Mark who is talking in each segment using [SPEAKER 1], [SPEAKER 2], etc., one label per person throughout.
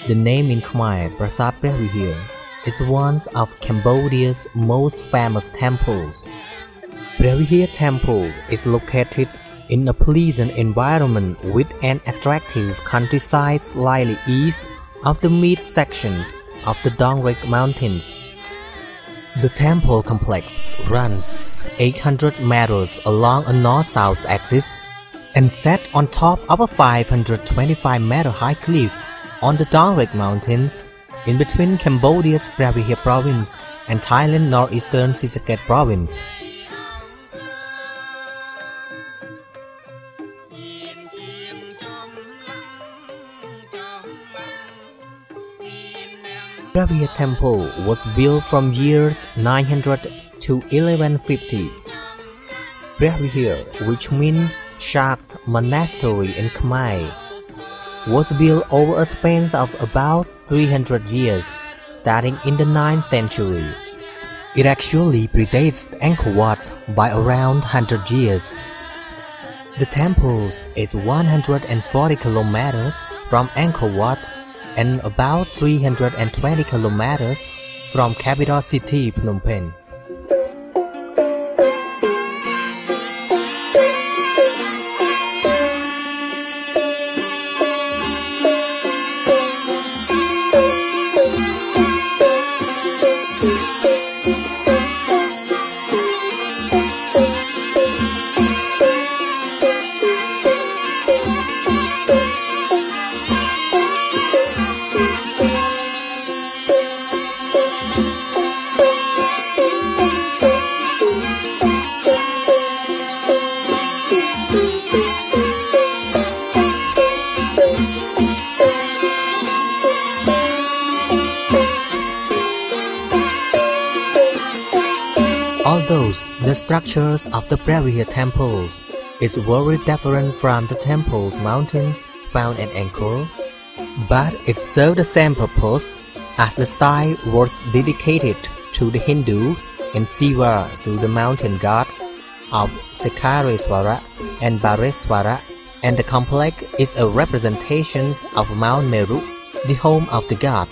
[SPEAKER 1] The name in Khmer, Prasat Vihear, is one of Cambodia's most famous temples. Vihear Temple is located in a pleasant environment with an attractive countryside slightly east of the mid-sections of the Dong Rek Mountains. The temple complex runs 800 meters along a north-south axis and set on top of a 525-meter high cliff on the Dong Rek Mountains, in between Cambodia's Preah province and Thailand's northeastern Sisaket province. Preah Temple was built from years 900 to 1150. Preah, which means Shakt Monastery in Khmer, was built over a span of about 300 years, starting in the 9th century. It actually predates Angkor Wat by around 100 years. The temple is 140 kilometers from Angkor Wat and about 320 kilometers from capital city Phnom Penh. Although the structures of the Preah temples is very different from the temples mountains found at Angkor, but it served the same purpose, as the site was dedicated to the Hindu and Shiva through the mountain gods of Sekareswara and Bareswara, and the complex is a representation of Mount Meru, the home of the god.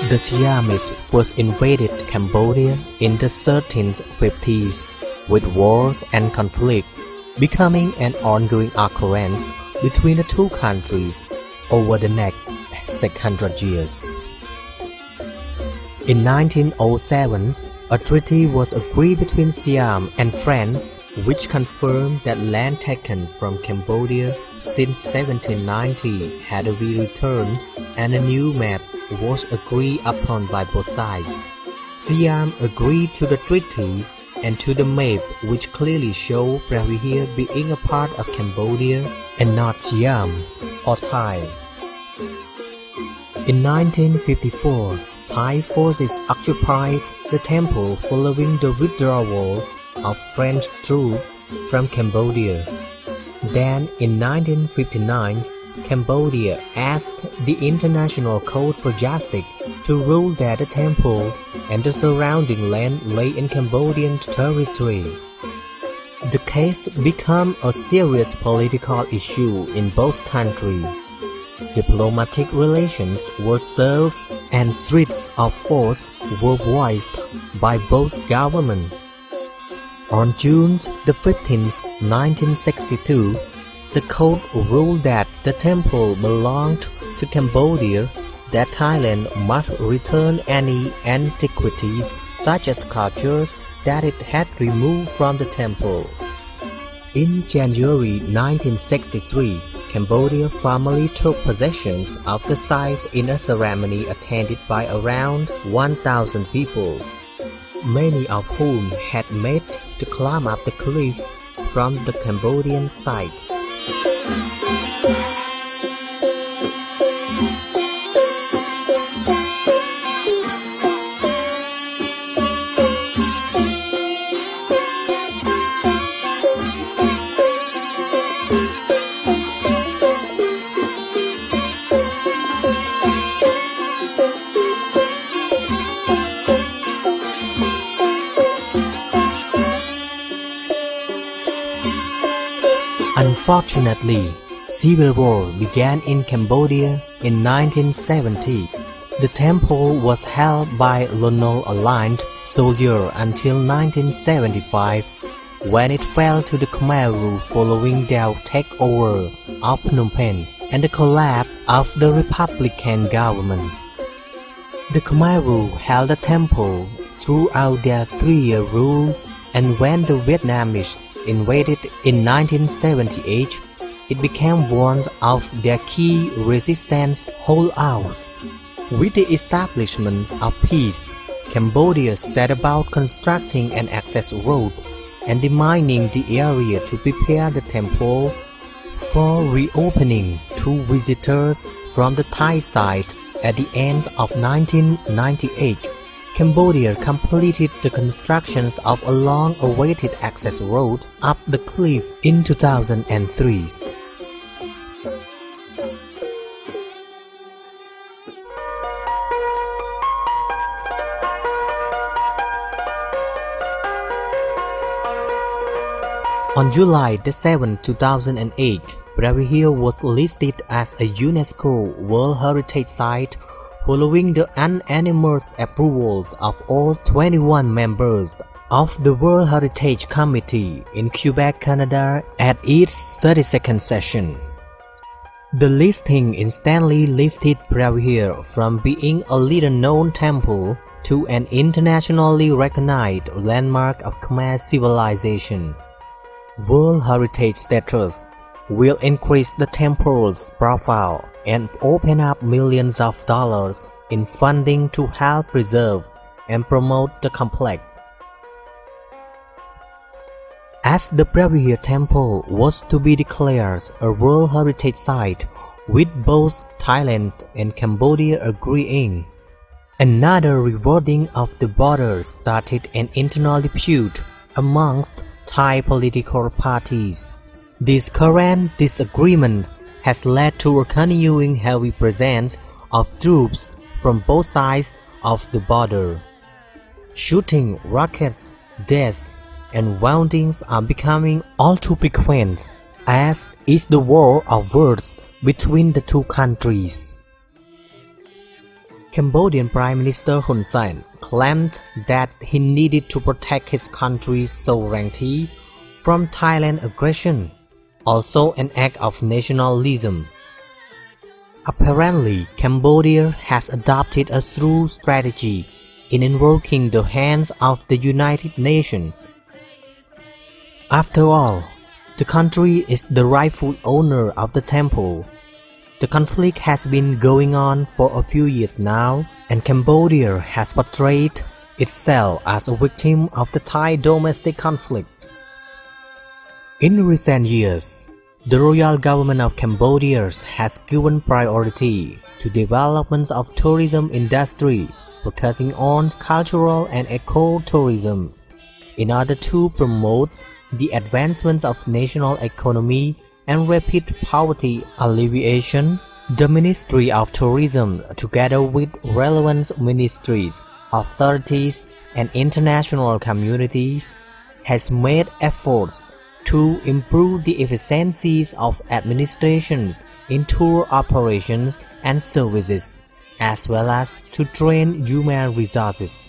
[SPEAKER 1] The Siamese first invaded Cambodia in the 1350s with wars and conflict, becoming an ongoing occurrence between the two countries over the next 600 years. In 1907, a treaty was agreed between Siam and France, which confirmed that land taken from Cambodia since 1790 had been returned, and a new map was agreed upon by both sides. Siam agreed to the treaty and to the map, which clearly showed Preah being a part of Cambodia and not Siam or Thai. In 1954, Thai forces occupied the temple following the withdrawal of French troops from Cambodia. Then, in 1959, Cambodia asked the International Court for Justice to rule that the temple and the surrounding land lay in Cambodian territory. The case became a serious political issue in both countries. Diplomatic relations were severed and threats of force were voiced by both governments. On June 15, 1962, the court ruled that the temple belonged to Cambodia, that Thailand must return any antiquities such as sculptures that it had removed from the temple. In January 1963, Cambodia formally took possession of the site in a ceremony attended by around 1,000 people, many of whom had made to climb up the cliff from the Cambodian site. Unfortunately, civil war began in Cambodia in 1970. The temple was held by Ronal aligned soldiers until 1975, when it fell to the Khmer rule following their takeover of Phnom Penh and the collapse of the Republican government. The Khmer rule held the temple throughout their 3-year rule, and when the Vietnamese invaded in 1978, it became one of their key resistance holdouts. With the establishment of peace, Cambodia set about constructing an access road and demining the area to prepare the temple for reopening to visitors from the Thai side. At the end of 1998, Cambodia completed the construction of a long-awaited access road up the cliff in 2003. On July 7, 2008, Vihear was listed as a UNESCO World Heritage Site following the unanimous approval of all 21 members of the World Heritage Committee in Quebec, Canada at its 32nd session. The listing instantly lifted Preah from being a little-known temple to an internationally recognized landmark of Khmer civilization. World Heritage status will increase the temple's profile and open up millions of dollars in funding to help preserve and promote the complex. As the Preah Temple was to be declared a World Heritage Site, with both Thailand and Cambodia agreeing, another rewording of the border started an internal dispute amongst Thai political parties. This current disagreement has led to a continuing heavy presence of troops from both sides of the border. Shooting, rockets, deaths, and woundings are becoming all too frequent, as is the war of words between the two countries. Cambodian Prime Minister Hun Sen claimed that he needed to protect his country's sovereignty from Thailand aggression, also an act of nationalism. Apparently, Cambodia has adopted a shrewd strategy in invoking the hands of the United Nations. After all, the country is the rightful owner of the temple. The conflict has been going on for a few years now, and Cambodia has portrayed itself as a victim of the Thai domestic conflict. In recent years, The royal government of Cambodia has given priority to development of tourism industry, focusing on cultural and eco-tourism. In order to promote the advancement of national economy and rapid poverty alleviation, the Ministry of Tourism, together with relevant ministries, authorities, and international communities, has made efforts to improve the efficiencies of administrations in tour operations and services, as well as to train human resources.